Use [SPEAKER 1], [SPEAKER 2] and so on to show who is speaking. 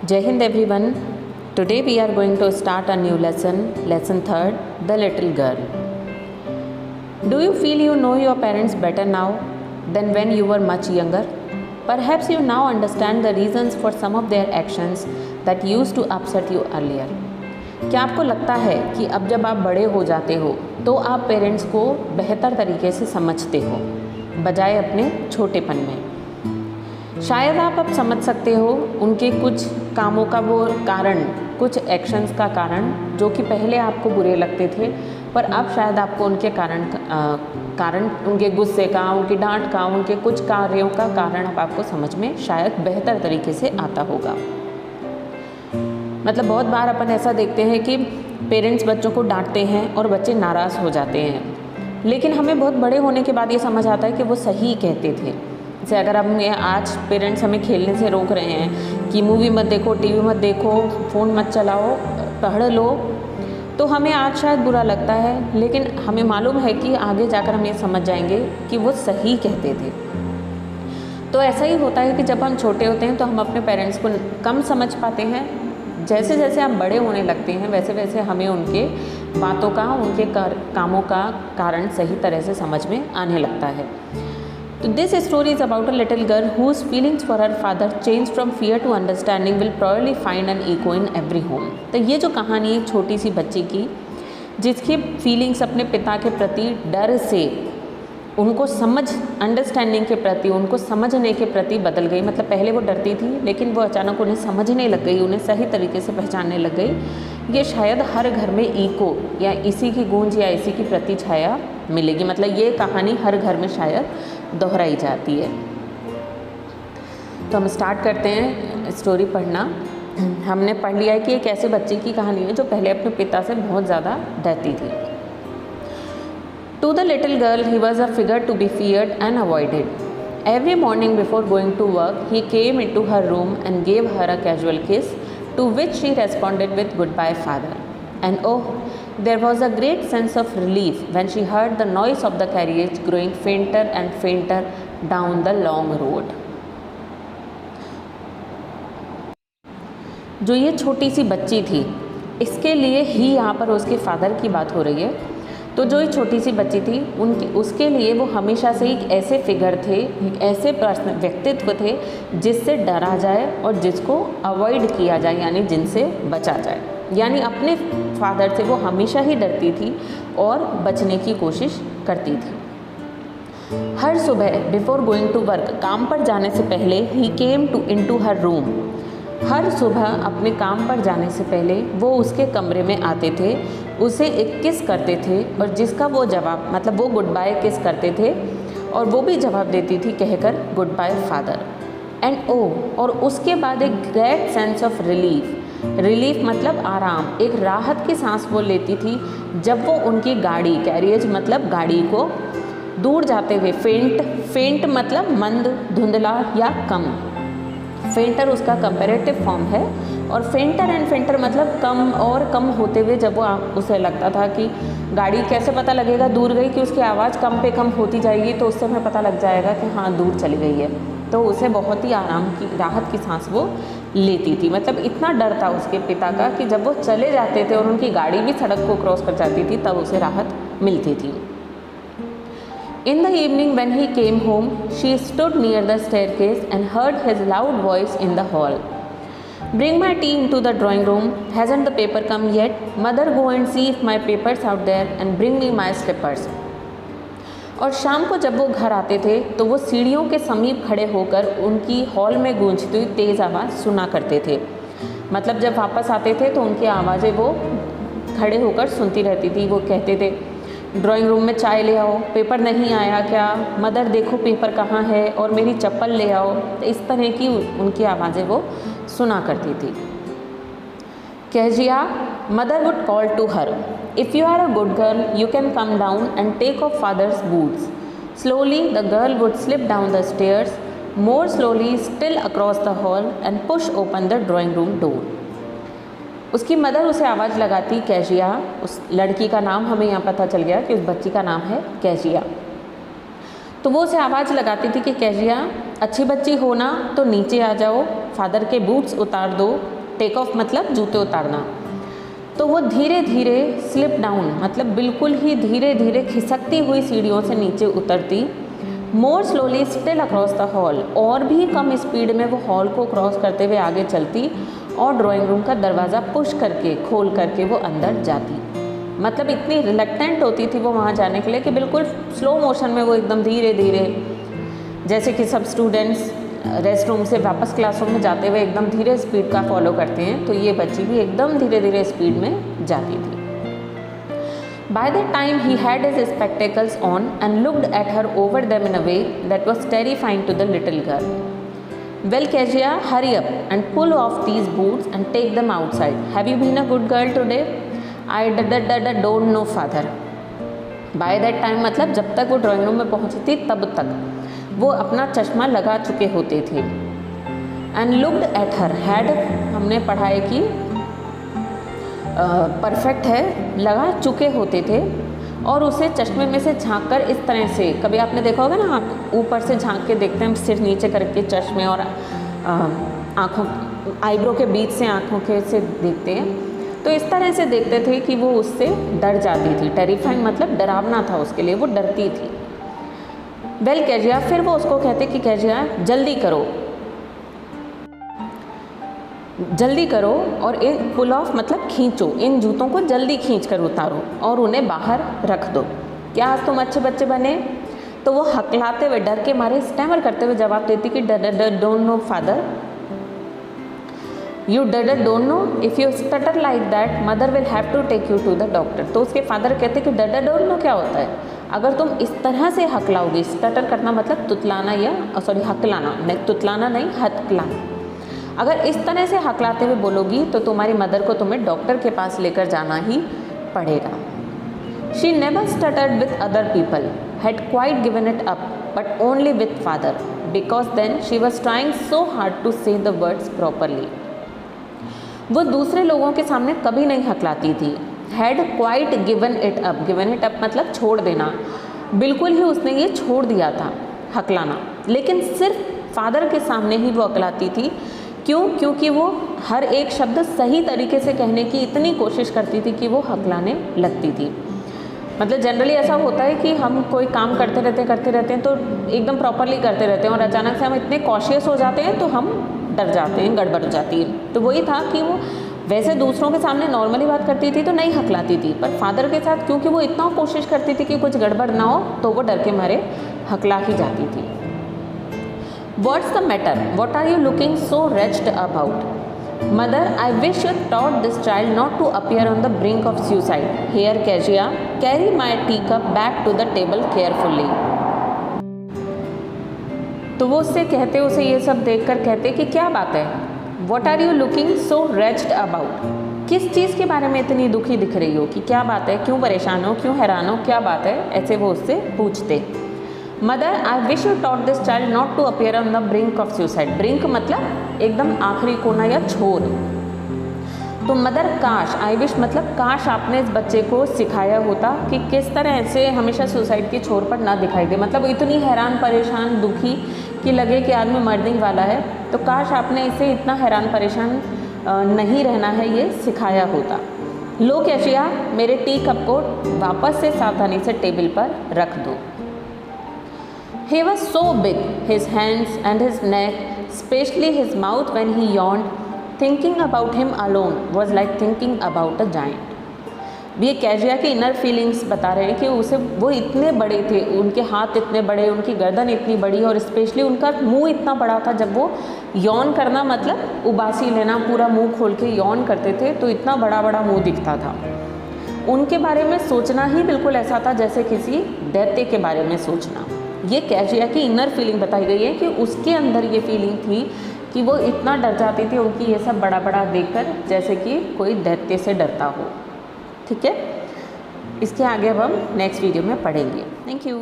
[SPEAKER 1] Jai Hind everyone. Today we are going to start a new lesson, lesson 3rd, The Little Girl. Do you feel you know your parents better now than when you were much younger? Perhaps you now understand the reasons for some of their actions that used to upset you earlier. क्या आपको लगता है कि अब जब आप बड़े हो जाते हो तो आप पेरेंट्स को बेहतर तरीके से समझते हो बजाय अपने छोटेपन में? शायद आप अब समझ सकते हो उनके कुछ कामों का वो कारण, कुछ एक्शंस का कारण जो कि पहले आपको बुरे लगते थे, पर अब शायद आपको उनके कारण उनके गुस्से का, उनकी डांट का, उनके कुछ कार्यों का कारण अब आपको समझ में शायद बेहतर तरीके से आता होगा। मतलब बहुत बार अपन ऐसा देखते हैं कि पेरेंट्स बच्चों को डांटते हैं और बच्चे नाराज़ हो जाते हैं, लेकिन हमें बहुत बड़े होने के बाद ये समझ आता है कि वो सही कहते थे। जैसे अगर हम आज पेरेंट्स हमें खेलने से रोक रहे हैं कि मूवी मत देखो, टीवी मत देखो, फ़ोन मत चलाओ, पढ़ लो, तो हमें आज शायद बुरा लगता है, लेकिन हमें मालूम है कि आगे जाकर हम ये समझ जाएंगे कि वो सही कहते थे। तो ऐसा ही होता है कि जब हम छोटे होते हैं तो हम अपने पेरेंट्स को कम समझ पाते हैं। जैसे जैसे हम बड़े होने लगते हैं वैसे वैसे हमें उनके बातों का, उनके कामों का कारण सही तरह से समझ में आने लगता है। तो this story is about a little girl whose feelings for her father change from fear to understanding will probably find an echo in every home. तो ये जो कहानी है छोटी सी बच्ची की, जिसकी फीलिंग्स अपने पिता के प्रति डर से उनको समझ, अंडरस्टैंडिंग के प्रति, उनको समझने के प्रति बदल गई। मतलब पहले वो डरती थी, लेकिन वो अचानक उन्हें समझने लग गई, उन्हें सही तरीके से पहचानने लग गई। ये शायद हर घर में इको या इसी की गूंज या इसी की प्रति छाया मिलेगी। मतलब ये कहानी हर घर में शायद दोहराई जाती है। तो हम स्टार्ट करते हैं स्टोरी पढ़ना। हमने पढ़ लिया है कि एक ऐसे बच्चे की कहानी है जो पहले अपने पिता से बहुत ज़्यादा डरती थी। To the little girl, he was a figure to be feared and avoided. Every morning before going to work, he came into her room and gave her a casual kiss, to which she responded with "Goodbye, father." And oh, there was a great sense of relief when she heard the noise of the carriage growing fainter and fainter down the long road. जो ये छोटी सी बच्ची थी, इसके लिए ही यहाँ पर उसके फादर की बात हो रही है। तो जो ये छोटी सी बच्ची थी उसके लिए वो हमेशा से एक ऐसे फिगर थे, एक ऐसे व्यक्तित्व थे जिससे डरा जाए और जिसको अवॉइड किया जाए, यानी जिनसे बचा जाए। यानी अपने फादर से वो हमेशा ही डरती थी और बचने की कोशिश करती थी। हर सुबह बिफोर गोइंग टू वर्क, काम पर जाने से पहले, ही केम इनटू हर रूम। हर सुबह अपने काम पर जाने से पहले वो उसके कमरे में आते थे, उसे एक किस करते थे और जिसका वो जवाब, मतलब वो गुड बाय किस करते थे और वो भी जवाब देती थी कहकर गुड बाय फादर। एंड ओ, और उसके बाद एक ग्रेट सेंस ऑफ रिलीफ मतलब आराम, एक राहत की सांस वो लेती थी जब वो उनकी गाड़ी, कैरियज मतलब गाड़ी को दूर जाते हुए, फेंट मतलब मंद, धुंधला या कम, फेंटर उसका कंपैरेटिव फॉर्म है, और फेंटर एंड फेंटर मतलब कम और कम होते हुए, जब वो उसे लगता था कि गाड़ी कैसे पता लगेगा दूर गई, कि उसकी आवाज़ कम पे कम होती जाएगी तो उससे हमें पता लग जाएगा कि हाँ दूर चली गई है। तो उसे बहुत ही आराम की, राहत की सांस वो लेती थी। मतलब इतना डर था उसके पिता का कि जब वो चले जाते थे और उनकी गाड़ी भी सड़क को क्रॉस कर जाती थी तब उसे राहत मिलती थी। In the evening when he came home, she stood near the staircase and heard his loud voice in the hall. "Bring my tea into the drawing room. Hasn't the paper come yet? Mother, go and see if my paper's out there and bring me my slippers." और शाम को जब वो घर आते थे तो वो सीढ़ियों के समीप खड़े होकर उनकी हॉल में गूंजती हुई तेज़ आवाज़ सुना करते थे। मतलब जब वापस आते थे तो उनकी आवाज़ें वो खड़े होकर सुनती रहती थी। वो कहते थे, ड्राइंग रूम में चाय ले आओ, पेपर नहीं आया क्या, मदर देखो पेपर कहाँ है, और मेरी चप्पल ले आओ। तो इस तरह की उनकी आवाज़ें वो सुना करती थी। Kezia, mother would call to her, if you are a good girl you can come down and take off father's boots. Slowly the girl would slip down the stairs, more slowly still across the hall and push open the drawing room door. उसकी mother उसे आवाज़ लगाती, Kezia, उस लड़की का नाम हमें यहाँ पता चल गया कि उस बच्ची का नाम है कैजिया। तो वो उसे आवाज़ लगाती थी कि कैजिया, अच्छी बच्ची हो ना तो नीचे आ जाओ, फादर के बूट्स उतार दो, टेक ऑफ मतलब जूते उतारना। तो वो धीरे धीरे स्लिप डाउन मतलब बिल्कुल ही धीरे धीरे खिसकती हुई सीढ़ियों से नीचे उतरती। मोर slowly still across the hall, और भी कम स्पीड में वो हॉल को क्रॉस करते हुए आगे चलती और ड्राइंग रूम का दरवाज़ा पुश करके खोल करके वो अंदर जाती। मतलब इतनी रिलक्टेंट होती थी वो वहाँ जाने के लिए कि बिल्कुल स्लो मोशन में वो एकदम धीरे धीरे, जैसे कि सब स्टूडेंट्स रेस्ट रूम से वापस क्लासरूम में जाते हुए एकदम धीरे स्पीड का फॉलो करते हैं, तो ये बच्ची भी एकदम धीरे धीरे स्पीड में जाती थी। By that time he had his spectacles on and looked at her over them in a way that was terrifying to the little girl. Well, Kezia, hurry up and pull off these boots and take them outside. Have you been a good girl today? I don't know, father. By that time मतलब जब तक वो drawing room में पहुंची थी तब तक वो अपना चश्मा लगा चुके होते थे। And looked at her, had हमने पढ़ा है कि परफेक्ट है, लगा चुके होते थे, और उसे चश्मे में से झांक कर इस तरह से, कभी आपने देखा होगा ना, आप ऊपर से झांक के देखते हैं सिर नीचे करके चश्मे, और आँखों आईब्रो के बीच से आँखों के से देखते हैं, तो इस तरह से देखते थे कि वो उससे डर जाती थी। टेरिफाइंग मतलब डरावना था उसके लिए, वो डरती थी। वेल कैजिया, फिर वो उसको कहते कि कैजिया जल्दी करो जल्दी करो, और इन पुल ऑफ मतलब खींचो, इन जूतों को जल्दी खींच कर उतारो और उन्हें बाहर रख दो। क्या आज तुम अच्छे बच्चे बने? तो वो हकलाते हुए डर के मारे स्टैमर करते हुए जवाब देती कि don't know father, you don't know, if you stutter like that mother will have to take you to the doctor. तो उसके फादर कहते कि डोंट नो क्या होता है? अगर तुम इस तरह से हकलाओगी, स्टटर करना मतलब तुतलाना या सॉरी हकलाना, नहीं तुतलाना नहीं, हकलाना, अगर इस तरह से हकलाते हुए बोलोगी तो तुम्हारी मदर को तुम्हें डॉक्टर के पास लेकर जाना ही पड़ेगा। She never stuttered with other people, had quite given it up, but only with father, because then she was trying so hard to say the words properly. वो दूसरे लोगों के सामने कभी नहीं हकलाती थी। Had quite given it up मतलब छोड़ देना, बिल्कुल ही उसने ये छोड़ दिया था हकलाना, लेकिन सिर्फ फादर के सामने ही वो हकलाती थी। क्यों? क्योंकि वो हर एक शब्द सही तरीके से कहने की इतनी कोशिश करती थी कि वो हकलाने लगती थी। मतलब जनरली ऐसा होता है कि हम कोई काम करते रहते हैं तो एकदम प्रॉपरली करते रहते हैं, और अचानक से हम इतने कॉशियस हो जाते हैं तो हम डर जाते हैं, गड़बड़ हो जाती है। तो वही था कि वो वैसे दूसरों के सामने नॉर्मली बात करती थी तो नहीं हकलाती थी, पर फादर के साथ क्योंकि वो इतना कोशिश करती थी कि कुछ गड़बड़ ना हो, तो वो डर के मारे हकला ही जाती थी। What's the matter? What are you looking so wretched about? Mother, I wish you taught this child not to appear on the brink of suicide. Here, Kezia, carry my teacup back to the table carefully. तो वो उससे कहते, उसे ये सब देखकर कहते कि क्या बात है? What are you looking so wretched about? किस चीज़ के बारे में इतनी दुखी दिख रही हो, कि क्या बात है, क्यों परेशान हो, क्यों हैरान हो, क्या बात है? ऐसे वो उससे पूछते। Mother, I wish you taught this child not to appear on the brink of suicide. Brink मतलब एकदम आखिरी कोना या छोर। तो मदर, काश, आई विश मतलब काश आपने इस बच्चे को सिखाया होता कि किस तरह से हमेशा सुसाइड के छोर पर ना दिखाई दे, मतलब इतनी हैरान परेशान दुखी कि लगे कि आदमी मरने वाला है, तो काश आपने इसे इतना हैरान परेशान नहीं रहना है ये सिखाया होता। लो कैशिया, मेरे टी कप को वापस से सावधानी से टेबल पर रख दो। He was so big, his hands and his neck, especially his mouth when he yawned. Thinking about him alone was like thinking about a giant. ये कैजिया के इनर फीलिंग्स बता रहे हैं कि उसे वो इतने बड़े थे, उनके हाथ इतने बड़े, उनकी गर्दन इतनी बड़ी, और स्पेशली उनका मुंह इतना बड़ा था। जब वो यौन करना मतलब उबासी लेना, पूरा मुंह खोल के यौन करते थे तो इतना बड़ा बड़ा मुंह दिखता था। उनके बारे में सोचना ही बिल्कुल ऐसा था जैसे किसी दैत्य के बारे में सोचना। ये कैजिया की इनर फीलिंग बताई गई है कि उसके अंदर ये फीलिंग थी कि वो इतना डर जाती थी उनकी ये सब बड़ा बड़ा देखकर, जैसे कि कोई दैत्य से डरता हो। ठीक है, इसके आगे अब हम नेक्स्ट वीडियो में पढ़ेंगे। Thank you.